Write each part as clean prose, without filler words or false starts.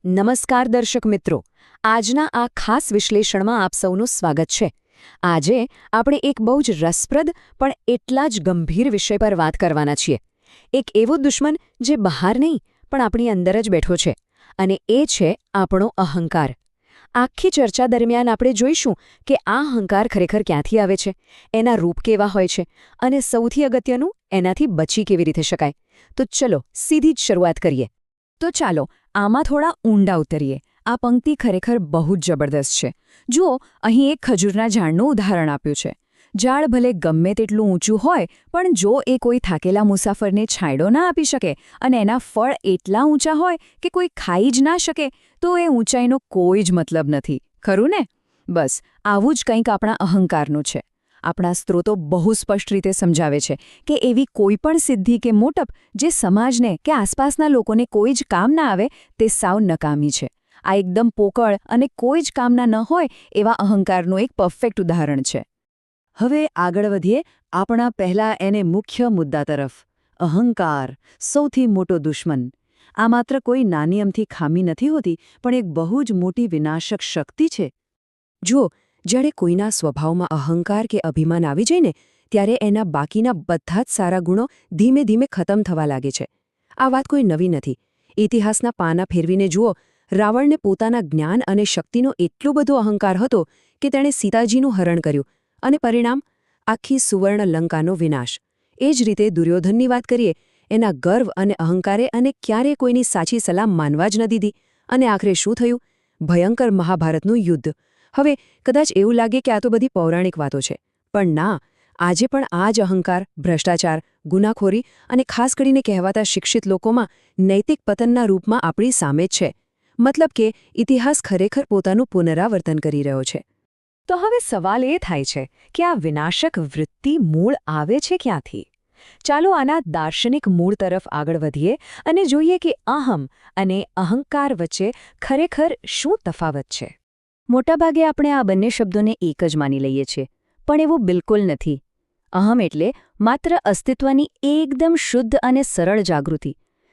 નમસ્કાર દર્શક મિત્રો, આજના આ ખાસ વિશ્લેષણમાં આપ સૌનું સ્વાગત છે। આજે આપણે એક બહુ જ રસપ્રદ પણ એટલા જ ગંભીર વિષય પર વાત કરવાના છીએ। એક એવો દુશ્મન જે બહાર નહીં પણ આપણી અંદર જ બેઠો છે, અને એ છે આપણો અહંકાર। આખી ચર્ચા દરમિયાન આપણે જોઈશું કે આ અહંકાર ખરેખર ક્યાંથી આવે છે, એના રૂપ કેવા હોય છે, અને સૌથી અગત્યનું, એનાથી બચી કેવી રીતે શકાય। તો ચલો સીધી જ શરૂઆત કરીએ। તો ચાલો આમાં થોડા ઊંડા ઉતરીએ। આ પંક્તિ ખરેખર બહુ જ જબરદસ્ત છે। જુઓ, અહીં એક ખજૂરના ઝાડનું ઉદાહરણ આપ્યું છે। ઝાડ ભલે ગમે તેટલું ઊંચું હોય, પણ જો એ કોઈ થાકેલા મુસાફરને છાંયડો ના આપી શકે અને એના ફળ એટલા ઊંચા હોય કે કોઈ ખાઈ જ ના શકે, તો એ ઊંચાઈનો કોઈ જ મતલબ નથી, ખરું ને? બસ આવું જ કંઈક આપણા અહંકારનું છે। આપણા સ્ત્રોતો બહુ સ્પષ્ટ રીતે સમજાવે છે કે એવી કોઈ પણ સિદ્ધિ કે મોટપ જે સમાજને કે આસપાસના લોકોને કોઈ જ કામ ના આવે, તે સાવ નકામી છે। આ એકદમ પોકળ અને કોઈ જ કામના ન હોય એવા અહંકારનું એક પરફેક્ટ ઉદાહરણ છે। હવે આગળ વધીએ આપણા પહેલા એને મુખ્ય મુદ્દા તરફ। અહંકાર, સૌથી મોટો દુશ્મન। આ માત્ર કોઈ નાની અમથી ખામી નથી હોતી, પણ એક બહુ જ મોટી વિનાશક શક્તિ છે। જુઓ, જ્યારે કોઈના સ્વભાવમાં અહંકાર કે અભિમાન આવી જાય ને, ત્યારે એના બાકીના બધા જ સારા ગુણો ધીમે ધીમે ખતમ થવા લાગે છે। આ વાત કોઈ નવી નથી। ઇતિહાસના પાના ફેરવીને જુઓ, રાવણને પોતાના જ્ઞાન અને શક્તિનો એટલો બધો અહંકાર હતો કે તેણે સીતાજીનું હરણ કર્યું, અને પરિણામ આખી સુવર્ણ લંકાનો વિનાશ। એ જ રીતે દુર્યોધનની વાત કરીએ, એના ગર્વ અને અહંકારે અને ક્યારેય કોઈની સાચી સલાહ માનવા જ ન દીધી, અને આખરે શું થયું? ભયંકર મહાભારતનું યુદ્ધ। હવે કદાચ એવું લાગે કે આ તો બધી પૌરાણિક વાતો છે, પણ ના, આજે પણ આ જ અહંકાર, ભ્રષ્ટાચાર, ગુનાખોરી અને ખાસ કરીને કહેવાતા શિક્ષિત લોકોમાં નૈતિક પતનના રૂપમાં આપણી સામે જ છે। મતલબ કે ઇતિહાસ ખરેખર પોતાનું પુનરાવર્તન કરી રહ્યો છે। તો હવે સવાલ એ થાય છે કે આ વિનાશક વૃત્તિ મૂળ આવે છે ક્યાંથી? ચાલો આના દાર્શનિક મૂળ તરફ આગળ વધીએ અને જોઈએ કે અહમ અને અહંકાર વચ્ચે ખરેખર શું તફાવત છે। મોટાભાગે આપણે આ બંને શબ્દોને એક જ માની લઈએ છીએ, પણ એવું બિલકુલ નથી। અહમ એટલે માત્ર અસ્તિત્વની એકદમ શુદ્ધ અને સરળ જાગૃતિ।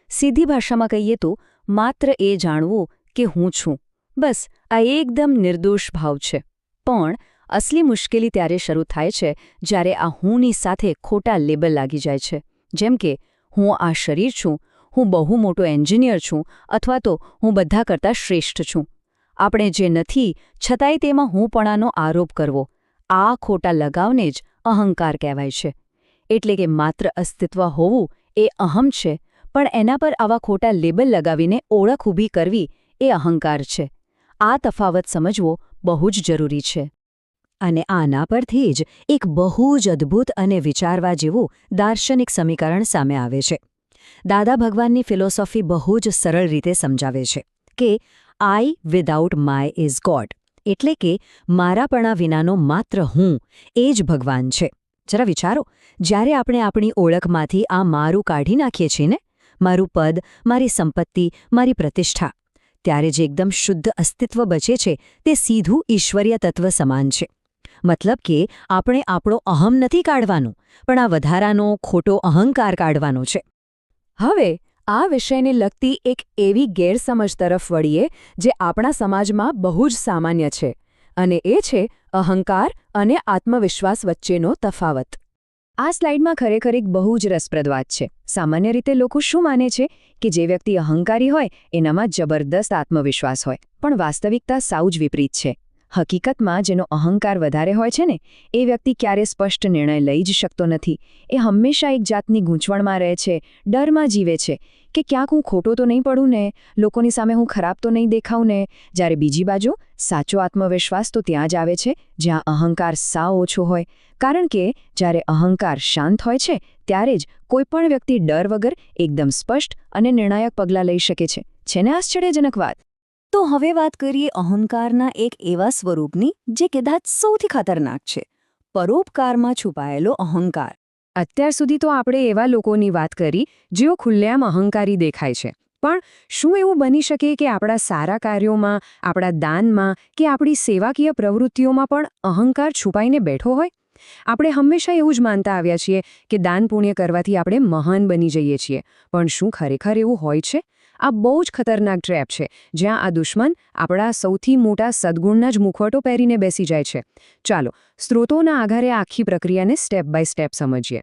સીધી ભાષામાં કહીએ તો માત્ર એ જાણવું કે હું છું, બસ આ એકદમ નિર્દોષ ભાવ છે। પણ અસલી મુશ્કેલી ત્યારે શરૂ થાય છે જ્યારે આ હુંની સાથે ખોટા લેબલ લાગી જાય છે, જેમ કે હું આ શરીર છું, હું બહુ મોટો એન્જિનિયર છું, અથવા તો હું બધા કરતાં શ્રેષ્ઠ છું। આપણે જે નથી છતાંય તેમાં હુંપણાનો આરોપ કરવો, આ ખોટા લગાવને જ અહંકાર કહેવાય છે। એટલે કે માત્ર અસ્તિત્વ હોવું એ અહમ છે, પણ એના પર આવા ખોટા લેબલ લગાવીને ઓળખ ઊભી કરવી એ અહંકાર છે। આ તફાવત સમજવો બહુ જ જરૂરી છે। અને આના પરથી જ એક બહુ જ અદ્ભુત અને વિચારવા જેવું દાર્શનિક સમીકરણ સામે આવે છે। દાદા ભગવાનની ફિલોસોફી બહુ જ સરળ રીતે સમજાવે છે કે I without my is God, એટલે કે મારાપણા વિનાનો માત્ર હું એ જ ભગવાન છે। જરા વિચારો, જ્યારે આપણે આપણી ઓળખમાંથી આ મારું કાઢી નાખીએ છીએ ને, મારું પદ, મારી સંપત્તિ, મારી પ્રતિષ્ઠા, ત્યારે જે એકદમ શુદ્ધ અસ્તિત્વ બચે છે તે સીધું ઈશ્વરીય તત્વ સમાન છે। મતલબ કે આપણે આપણો અહમ નથી કાઢવાનું, પણ આ વધારાનો ખોટો અહંકાર કાઢવાનો છે। હવે આ વિષયને લગતી એક એવી ગેરસમજ તરફ વળીએ જે આપણા સમાજમાં બહુ જ સામાન્ય છે, અને એ છે અહંકાર અને આત્મવિશ્વાસ વચ્ચેનો તફાવત। આ સ્લાઇડમાં ખરેખર એક બહુ જ રસપ્રદ વાત છે। સામાન્ય રીતે લોકો શું માને છે કે જે વ્યક્તિ અહંકારી હોય એનામાં જબરદસ્ત આત્મવિશ્વાસ હોય, પણ વાસ્તવિકતા સાવ જ વિપરીત છે। હકીકતમાં જેનો અહંકાર વધારે હોય છે ને, એ વ્યક્તિ ક્યારે સ્પષ્ટ નિર્ણય લઈ જ શકતો નથી। એ હંમેશા એક જાતની ગૂંચવણમાં રહે છે, ડરમાં જીવે છે કે ક્યાંક હું ખોટો તો નહીં પડું ને, લોકોની સામે હું ખરાબ તો નહીં દેખાઉં ને। જ્યારે બીજી બાજુ સાચો આત્મવિશ્વાસ તો ત્યાં જ આવે છે જ્યાં અહંકાર સાવ ઓછો હોય, કારણ કે જ્યારે અહંકાર શાંત હોય છે ત્યારે જ કોઈપણ વ્યક્તિ ડર વગર એકદમ સ્પષ્ટ અને નિર્ણાયક પગલાં લઈ શકે છે। છે ને આશ્ચર્યજનક વાત? તો હવે વાત કરીએ અહંકારના એક એવા સ્વરૂપની જે કદાચ સૌથી ખતરનાક છે, પરોપકારમાં છુપાયેલો અહંકાર। અત્યાર સુધી તો આપણે એવા લોકોની વાત કરી જેઓ ખુલ્લેઆમ અહંકારી દેખાય છે, પણ શું એવું બની શકે કે આપણા સારા કાર્યોમાં, આપણા દાનમાં કે આપણી સેવાકીય પ્રવૃત્તિઓમાં પણ અહંકાર છુપાઈને બેઠો હોય? આપણે હંમેશા એવું જ માનતા આવ્યા છીએ કે દાન પુણ્ય કરવાથી આપણે મહાન બની જઈએ છીએ, પણ શું ખરેખર એવું હોય છે? આ બહુ જ ખતરનાક ટ્રેપ છે, જ્યાં આ દુશ્મન આપણા સૌથી મોટા સદ્ગુણના જ મુખવટો પહેરીને બેસી જાય છે. ચાલો, સ્ત્રોતોના આધારે આખી પ્રક્રિયાને સ્ટેપ બાય સ્ટેપ સમજીએ.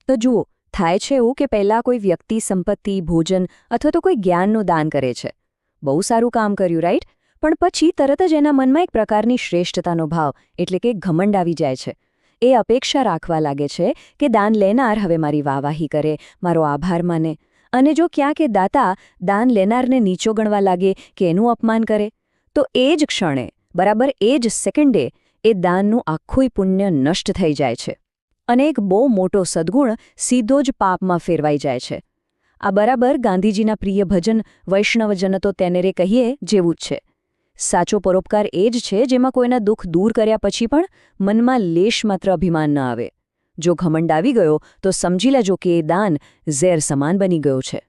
તો જુઓ, થાય છે એવું કે પહેલાં કોઈ વ્યક્તિ સંપત્તિ, ભોજન અથવા તો કોઈ જ્ઞાનનું દાન કરે છે. બહુ સારું કામ કર્યું, રાઈટ? પણ પછી તરત જ એના મનમાં એક પ્રકારની શ્રેષ્ઠતાનો ભાવ એટલે કે ઘમંડ આવી જાય છે. એ અપેક્ષા રાખવા લાગે છે કે દાન લેનાર હવે મારી વાહવાહી કરે, મારો આભાર માને. અને જો ક્યાંક એ દાતા દાન લેનારને નીચો ગણવા લાગે કે એનું અપમાન કરે, તો એ જ ક્ષણે, બરાબર એ જ સેકન્ડે, એ દાનનું આખું પુણ્ય નષ્ટ થઈ જાય છે. અને એક બહુ મોટો સદ્ગુણ સીધો જ પાપમાં ફેરવાઈ જાય છે. આ બરાબર ગાંધીજીના પ્રિય ભજન વૈષ્ણવજન તો તેને રે કહીએ જેવું જ છે. સાચો પરોપકાર એ જ છે જેમાં કોઈના દુઃખ દૂર કર્યા પછી પણ મનમાં લેશ માત્ર અભિમાન ન આવે. જો ઘમંડ આવી ગયો તો સમજી લેજો કે એ દાન ઝેર સમાન બની ગયો છે.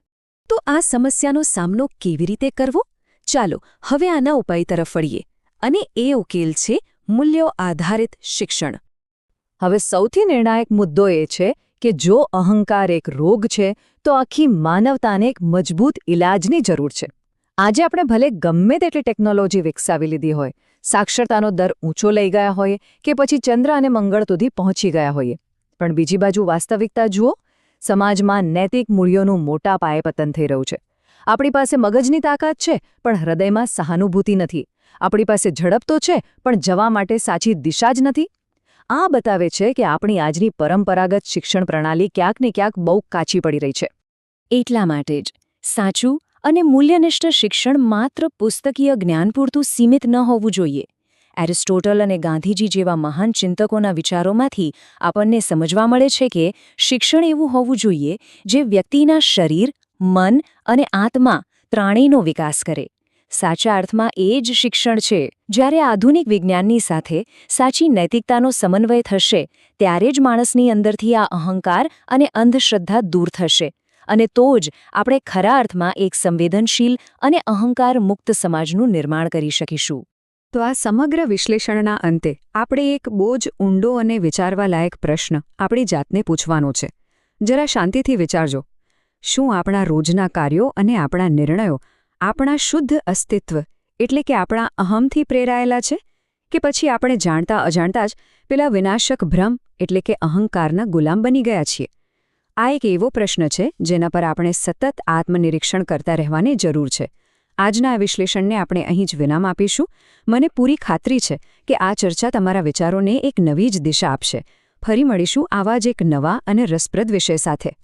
તો આ સમસ્યાનો સામનો કેવી રીતે કરવો? ચાલો હવે આના ઉપાય તરફ વળીએ. અને એ ઉકેલ છે મૂલ્યો આધારિત શિક્ષણ. હવે સૌથી નિર્ણાયક મુદ્દો એ છે કે જો અહંકાર એક રોગ છે તો આખી માનવતાને એક મજબૂત ઇલાજની જરૂર છે. આજે આપણે ભલે ગમે તેટલી ટેકનોલોજી વિકસાવી લીધી હોય, સાક્ષરતાનો દર ઊંચો લઈ ગયા હોય કે પછી ચંદ્ર અને મંગળ સુધી પહોંચી ગયા હોઈએ, પણ બીજી બાજુ વાસ્તવિકતા જુઓ, સમાજમાં નૈતિક મૂલ્યોનું મોટા પાયે પતન થઈ રહ્યું છે. આપણી પાસે મગજની તાકાત છે પણ હૃદયમાં સહાનુભૂતિ નથી. આપણી પાસે ઝડપ તો છે પણ જવા માટે સાચી દિશા જ નથી. આ બતાવે છે કે આપણી આજની પરંપરાગત શિક્ષણ પ્રણાલી ક્યાંક ને ક્યાંક બહુ કાચી પડી રહી છે. એટલા માટે જ સાચું અને મૂલ્યનિષ્ઠ શિક્ષણ માત્ર પુસ્તકીય જ્ઞાન પૂરતું સીમિત ન હોવું જોઈએ. એરિસ્ટોટલ અને ગાંધીજી જેવા મહાન ચિંતકોના વિચારોમાંથી આપણને સમજવા મળે છે કે શિક્ષણ એવું હોવું જોઈએ જે વ્યક્તિના શરીર, મન અને આત્મા ત્રણેયનો વિકાસ કરે. સાચા અર્થમાં એ જ શિક્ષણ છે. જ્યારે આધુનિક વિજ્ઞાનની સાથે સાચી નૈતિકતાનો સમન્વય થશે ત્યારે જ માણસની અંદરથી આ અહંકાર અને અંધશ્રદ્ધા દૂર થશે. અને તો જ આપણે ખરા અર્થમાં એક સંવેદનશીલ અને અહંકાર મુક્ત સમાજનું નિર્માણ કરી શકીશું. તો આ સમગ્ર વિશ્લેષણના અંતે આપણે એક બહુ જ ઊંડો અને વિચારવા લાયક પ્રશ્ન આપણી જાતને પૂછવાનો છે. જરા શાંતિથી વિચારજો. શું આપણા રોજના કાર્યો અને આપણા નિર્ણયો આપણા શુદ્ધ અસ્તિત્વ એટલે કે આપણા અહમથી પ્રેરાયેલા છે કે પછી આપણે જાણતા અજાણતા જ પેલા વિનાશક ભ્રમ એટલે કે અહંકારના ગુલામ બની ગયા છીએ? આ એક એવો પ્રશ્ન છે જેના પર આપણે સતત આત્મનિરીક્ષણ કરતા રહેવાની જરૂર છે. આજના આ વિશ્લેષણને આપણે અહીં જ વિરામ આપીશું. મને પૂરી ખાતરી છે કે આ ચર્ચા તમારા વિચારોને એક નવી જ દિશા આપશે. ફરી મળીશું આવા જ એક નવા અને રસપ્રદ વિષય સાથે.